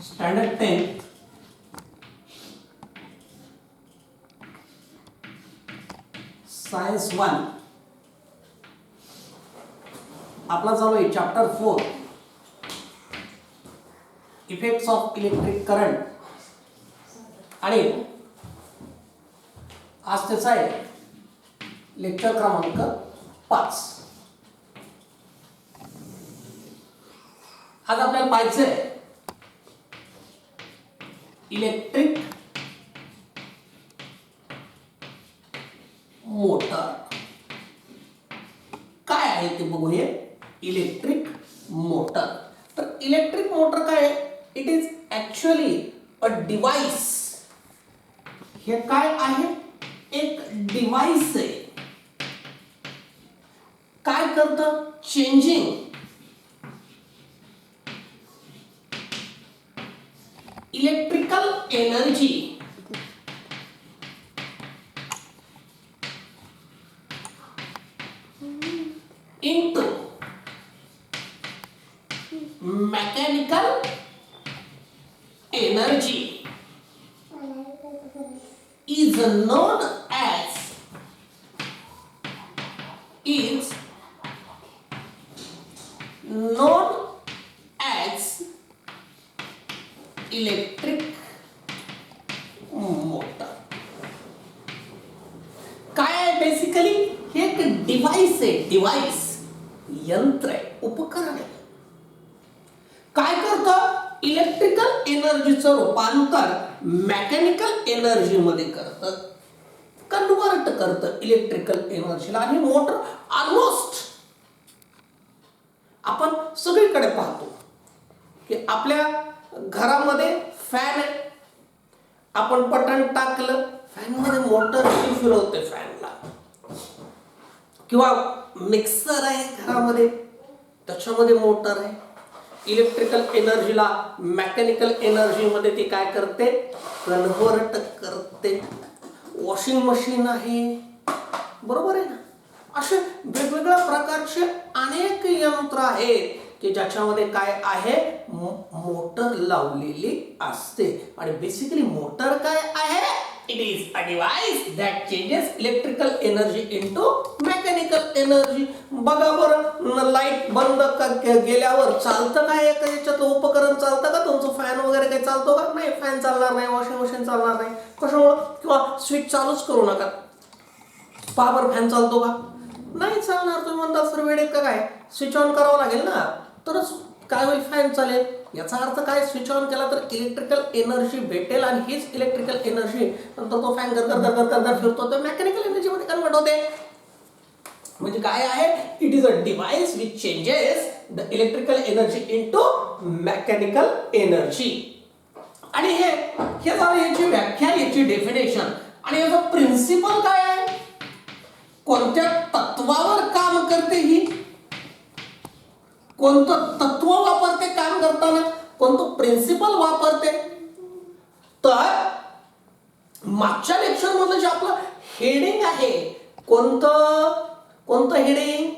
Standard 10 science 1 आपला चालू आहे chapter 4 effects of electric current आणि आज त्याचा आहे लेक्चर क्रमांक 5. आज आपल्याला पाहायचं आहे इलेक्ट्रिक मोटर काय आहे ते बघूया. Electric motor. तर इलेक्ट्रिक मोटर काय आहे? It is actually a device. हे काय आहे? एक डिव्हाइस आहे. काय करतं? Changing electrical energy into mechanical energy is known as electric motor. काय आहे बेसिकली? हे एक डिव्हाइस आहे. डिव्हाइस यंत्र आहे, उपकरण आहे. काय करतं? इलेक्ट्रिकल एनर्जीचं रूपांतर मेकॅनिकल एनर्जी मध्ये करतं, कन्वर्ट करतं इलेक्ट्रिकल एनर्जीला. आणि मोटर ऑलमोस्ट आपण सगळीकडे पाहतो की आपल्या घरामध्ये फॅन आहे. आपण बटन टाकलं, फॅन मध्ये मोटर फिरवते फॅनला. किंवा मिक्सर आहे घरामध्ये, त्याच्यामध्ये मोटर आहे. इलेक्ट्रिकल एनर्जीला मेकॅनिकल एनर्जी मध्ये ती काय करते? कन्व्हर्ट करते. वॉशिंग मशीन आहे, बरोबर आहे ना? असे वेगवेगळ्या प्रकारचे अनेक यंत्र आहेत की ज्याच्यामध्ये काय आहे? मोटर लावलेली असते. आणि बेसिकली मोटर काय आहे? It is a device that changes electrical energy into mechanical energy. बघा बरं, लाईट बंद गेल्यावर चालतं काय? याच्यातलं उपकरण चालतं का? तुमचं फॅन वगैरे काही चालतो का? नाही, फॅन चालणार नाही, वॉशिंग मशीन चालणार नाही. कशामुळं? किंवा स्विच चालूच करू नका. पॉवर फॅन चालतो का? नाही चालणार. तुम्ही म्हणता सर वेळेत का काय? स्विच ऑन करावं लागेल ना, तरच काय होईल? फॅन चालेल. याचा अर्थ काय? स्विच ऑन केला तर इलेक्ट्रिकल एनर्जी भेटेल आणि हीच इलेक्ट्रिकल एनर्जी नंतर तो फॅन कर फिरतो तर मेकॅनिकल एनर्जी मध्ये कन्वर्ट होते. म्हणजे काय आहे? It is a device which changes the electrical energy into mechanical energy. आणि हे झालं याची व्याख्या, याची डेफिनेशन. आणि याचा प्रिन्सिपल काय आहे? कोणत्या तत्वावर काम करते ही? कोणतं तत्व वापरते काम करताना? कोणतं प्रिन्सिपल वापरते? तर मागच्या लेक्चर मधलं जे आपलं हेडिंग आहे, कोणतं heading?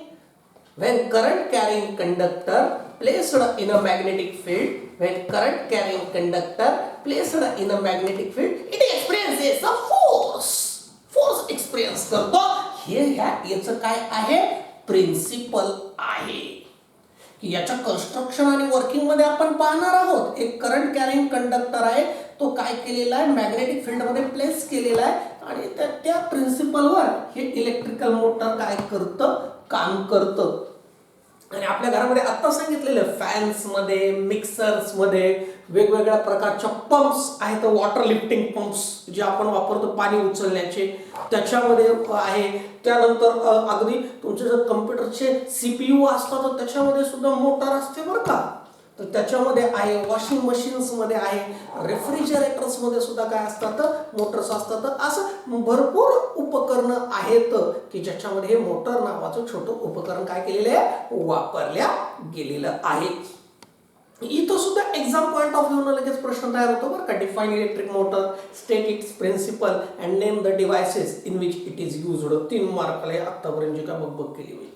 when current carrying conductor placed in a magnetic field, when current carrying conductor placed in a magnetic field, it experiences a force experience करतो. हे याचं काय आहे? प्रिन्सिपल आहे. याच्या कन्स्ट्रक्शन आणि वर्किंग मध्ये आपण पाहणार आहोत. एक करंट कॅरिंग कंडक्टर आहे, तो काय केलेला आहे? मॅग्नेटिक फील्ड मध्ये प्लेस केलेला आहे. आणि त्या प्रिन्सिपलवर हे इलेक्ट्रिकल मोटर काय करतं? काम करतं. आणि आपल्या घरामध्ये आता सांगितलेलं फॅन्स मध्ये, मिक्सर्स मध्ये, वेगवेगळ्या प्रकारच्या पंप्स आहेत, वॉटर लिफ्टिंग पंप्स जे आपण वापरतो पाणी उचलण्याचे, त्याच्यामध्ये आहे. त्यानंतर अगदी तुमचे जर कम्प्युटरचे CPU असतात तर त्याच्यामध्ये सुद्धा मोटर असते बरं का. तर त्याच्यामध्ये आहे. वॉशिंग मशीन्स मध्ये आहे. रेफ्रिजरेटर्स मध्ये सुद्धा काय असतात? मोटर्स असतात. असं भरपूर उपकरणं आहेत की ज्याच्यामध्ये हे मोटर नावाचं छोटं उपकरण काय केलेलं आहे? वापरल्या गेलेलं आहे. इथं सुद्धा एक्झाम पॉइंट ऑफ व्ह्यू लगेच प्रश्न तयार होतो बरं का. Define electric motor, state its principle and name the devices in which it is used. 3 मार्कला आतापर्यंत जी काय बघ केली होती.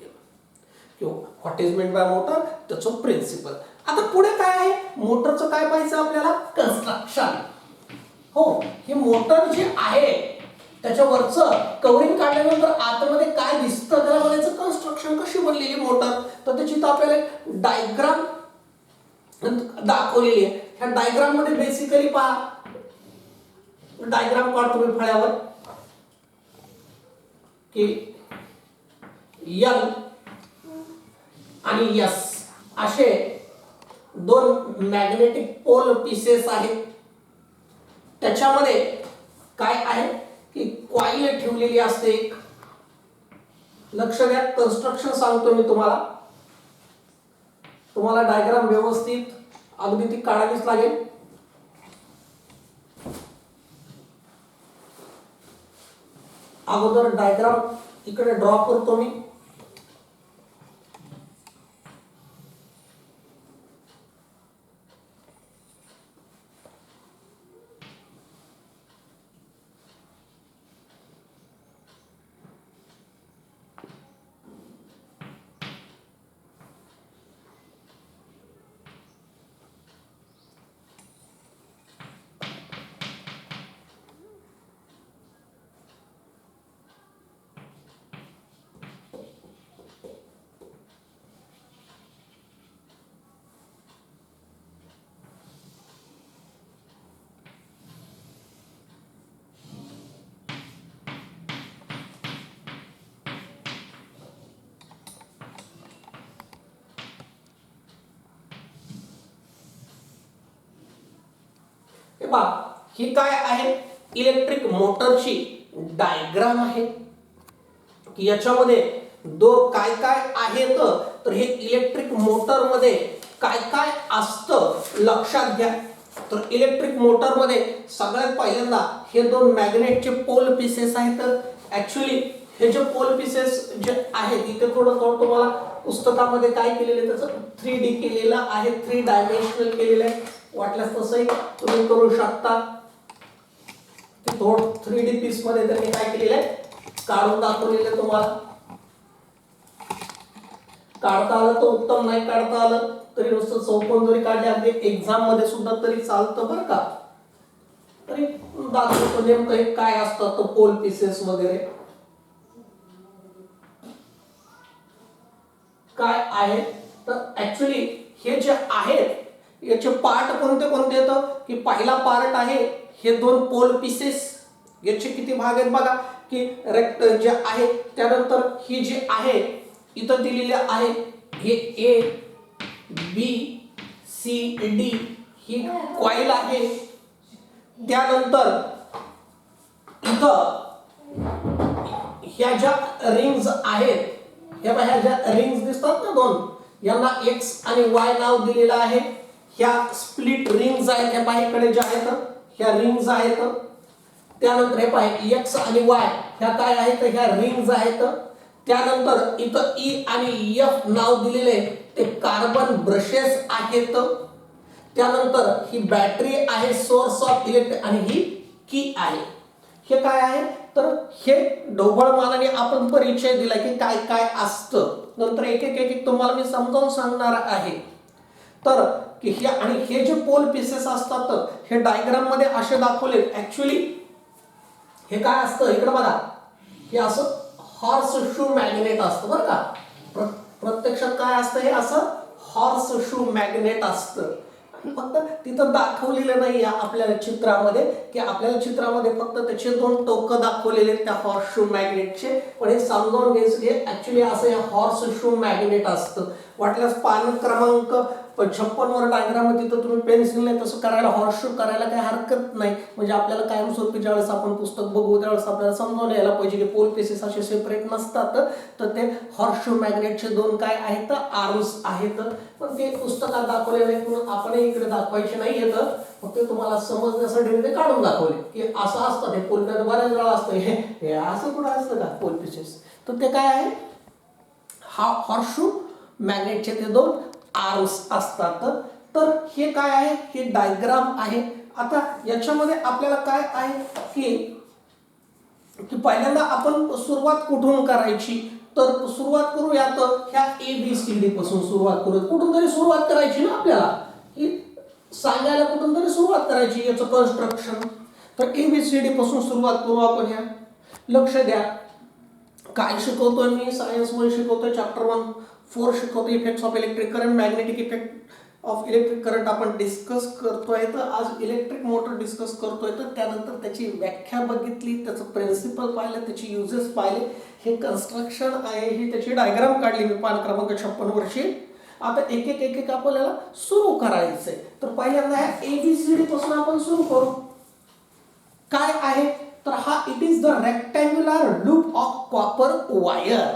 किंवा what is meant by motor, त्याचं प्रिन्सिपल. आता पुढे काय आहे? मोटरचं काय पाहायचं आपल्याला, कन्स्ट्रक्शन. हो, हे मोटर जे आहे त्याच्यावरचं कवरिंग काढल्यानंतर आतमध्ये काय दिसतं त्याला म्हणायचं कन्स्ट्रक्शन. कशी बनलेली मोटर, तर त्याची तर आपल्याला डायग्राम दाखवलेली आहे. ह्या डायग्राम मध्ये बेसिकली पहा, डायग्राम काढतो मी फळ्यावर की एल आणि एस असे दोन मॅग्नेटिक पोल पीसेस आहेत. त्याच्यामध्ये काय आहे की कॉईल ठेवलेली असते एक. लक्ष द्या, कन्स्ट्रक्शन सांगतो मी तुम्हाला. तुम्हाला डायग्राम व्यवस्थित अगदी ती काढावीच लागेल. अगोदर डायग्राम इकडे ड्रॉ करतो मी. ही काय आहे, इलेक्ट्रिक मोटरची डायग्राम आहे. याच्यामध्ये काय काय आहेत, तर हे इलेक्ट्रिक मोटर मध्ये काय काय असतं लक्षात घ्या. तर इलेक्ट्रिक मोटर मध्ये सगळ्यात पहिल्यांदा हे दोन मॅग्नेटचे पोल पीसेस आहेत. ऍक्च्युली हे जे पोल पीसेस जे आहेत इथे थोडं तुम्हाला पुस्तकामध्ये काय केलेलं आहे त्याचं 3D केलेलं आहे, 3 डायमेन्शनल केलेलं आहे. वाटल्यास तसंही तुम्ही करू शकता. थोडं 3D पीस मध्ये त्यांनी काय केलेलं आहे काढून दाखवलेलं तुम्हाला. काढता आलं तर उत्तम, नाही काढता आलं तरी नुसतं चौकोन जरी काढले अगदी एक्झाम मध्ये सुद्धा तरी चालतं बरं का. तरी दाखवतो नेमकं हे काय असतं तो पोल पीसेस वगैरे काय आहे. तर ऍक्च्युली हे जे आहेत याचे पार्ट कोणते कोणते येतं की पहिला पार्ट आहे हे दोन पोल पीसेस. याचे किती भाग आहेत बघा की रेक्ट जे आहे, त्यानंतर ही जी आहे इथं दिलेले आहे हे ए बी सी डी ही कॉईल आहे. त्यानंतर इथं ह्या ज्या रिंग्स आहेत, ह्या ज्या रिंग्स दिसतात ना दोन, यांना एक्स आणि वाय नाव दिलेलं आहे. ह्या स्प्लिट रिंग्स आहेत, ह्या बाहेरकडे ज्या आहेत ह्या रिंग्स आहेत. त्यानंतर हे पाहे एक्स आणि वाय ह्या काय आहेत, ह्या रिंग्स आहेत. त्यानंतर इथं ई आणि एफ नाव दिलेले ते कार्बन ब्रशेस आहेत. त्यानंतर ही बॅटरी आहे, सोर्स ऑफ इलेक्ट्रिक, आणि ही की आहे. हे काय आहे तर हे ढोबळ मानाने आपण परिचय दिला की काय काय असतं. नंतर एक एक तुम्हाला मी समजावून सांगणार आहे. तर की हे आणि हे जे पोल पीसेस असतात हे डायग्राम मध्ये असे दाखवले. ऍक्च्युली हे काय असतं इकडे बघा, हे असं हॉर्स शू मॅग्नेट असतं बरं का. प्रत्यक्षात काय असतं, हे असं हॉर्स शू मॅग्नेट असतं. फक्त तिथं दाखवलेलं नाही आपल्याला चित्रामध्ये की आपल्याला चित्रामध्ये फक्त त्याचे दोन टोकं दाखवलेले त्या हॉर्स शू मॅग्नेटचे. पण हे समजावून घ्यायचं की ऍक्च्युली असं हे हॉर्स शू मॅग्नेट असतं. वाटल्यास पान क्रमांक 56 वर डायग्राम आहे तिथं तुम्ही पेन्सिलने तसं करायला, हॉर्स शू करायला काही हरकत नाही. म्हणजे आपल्याला कायमस्वरूपी ज्यावेळेस आपण पुस्तक बघू त्यावेळेस आपल्याला समजावून यायला पाहिजे की पोल पीसेस असे सेपरेट नसतात. तर ते हॉर्स शू मॅग्नेटचे दोन काय आहेत, आर्म्स आहेत. पण ते पुस्तकात दाखवले नाही म्हणून आपणही इकडे दाखवायचे नाही येतं. फक्त तुम्हाला समजण्यासाठी ते काढून दाखवले की असं असतं ते पोल. बऱ्याच वेळा असतं हे असं कुठं असतं का पोल पीसेस. तर ते काय आहे, हा हॉर्स शू मॅग्नेटचे ते दोन आर्म्स असतात. तर हे काय आहे, हे डायग्राम आहे. आता याच्यामध्ये आपल्याला काय आहे की पहिल्यांदा आपण सुरुवात कुठून करायची, तर सुरुवात करूयात ह्या ABCD पासून सुरुवात करूयात. कुठून तरी सुरुवात करायची ना आपल्याला. की सांगायला कुठून तरी सुरुवात करायची याचं कन्स्ट्रक्शन. तर ABCD पासून सुरुवात करू आपण. ह्या लक्ष द्या, काय शिकवतोय मी, सायन्समध्ये शिकवतोय. चॅप्टर 1-4 शिकवतोय. Effects of electric current, magnetic effect of electric current आपण डिस्कस करतोय. तर आज इलेक्ट्रिक मोटर डिस्कस करतोय. तर त्यानंतर त्याची व्याख्या बघितली, त्याचं प्रिन्सिपल पाहिलं, त्याची युजेस पाहिले, हे कन्स्ट्रक्शन आहे, ही त्याची डायग्राम काढली मी पान क्रमांक 56 वरची. आता एक एक आपल्याला सुरू करायचंय. तर पहिल्यांदा ह्या ABCD पासून आपण सुरू करू. काय आहे तर हा it is the rectangular loop of copper wire.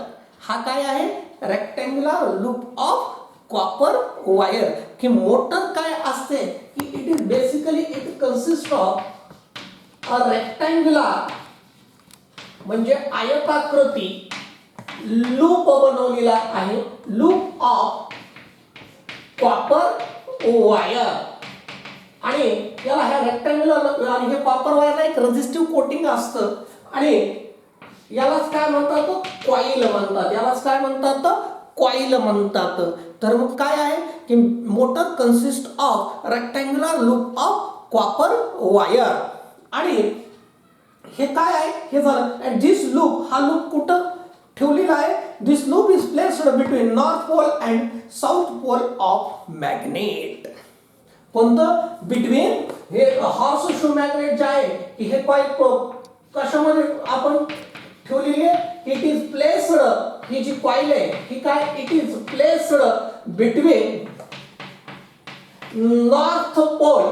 हा काय आहे, rectangular loop of copper wire. की मोटर काय असते की it is basically it consist of a rectangular म्हणजे आयताकृती लूप बनवलेला आहे, लूप ऑफ कॉपर वायर. आणि याला ह्या रेक्टँग्युलर आणि हे कॉपर वायरला एक रेझिस्टिव्ह कोटिंग असतं आणि यालाच काय म्हणतात, कॉईल म्हणतात. यालाच काय म्हणतात, कॉईल म्हणतात. तर मग काय आहे की motor consist of rectangular loop of copper wire. आणि हे काय आहे, हे झालं. अँड दिस लूप, हा लूप कुठं ठेवलेला आहे, this loop is placed between north pole and south pole of magnet. कोणतं, बिटवीन, हे हॉर्स शू मॅग्नेट जे आहे की हे कॉईल कशामध्ये आपण ठेवलेली आहे, इट इज प्लेस्ड, ही जी कॉईल आहे ही काय, it is placed between north pole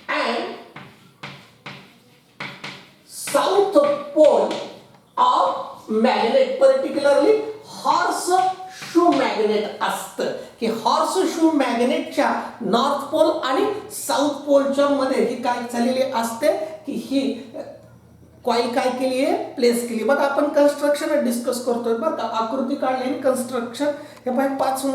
and south pole of magnet. Particularly horse shoe magnet असतं की हॉर्स शू मॅग्नेटच्या नॉर्थ पोल आणि साऊथ पोलच्या मध्ये ही काय झालेली असते की ही कॉईल काय केली आहे, प्लेस केली. बघा आपण कन्स्ट्रक्शन डिस्कस करतोय बरं का, आकृती काढली आणि कन्स्ट्रक्शन. हे 5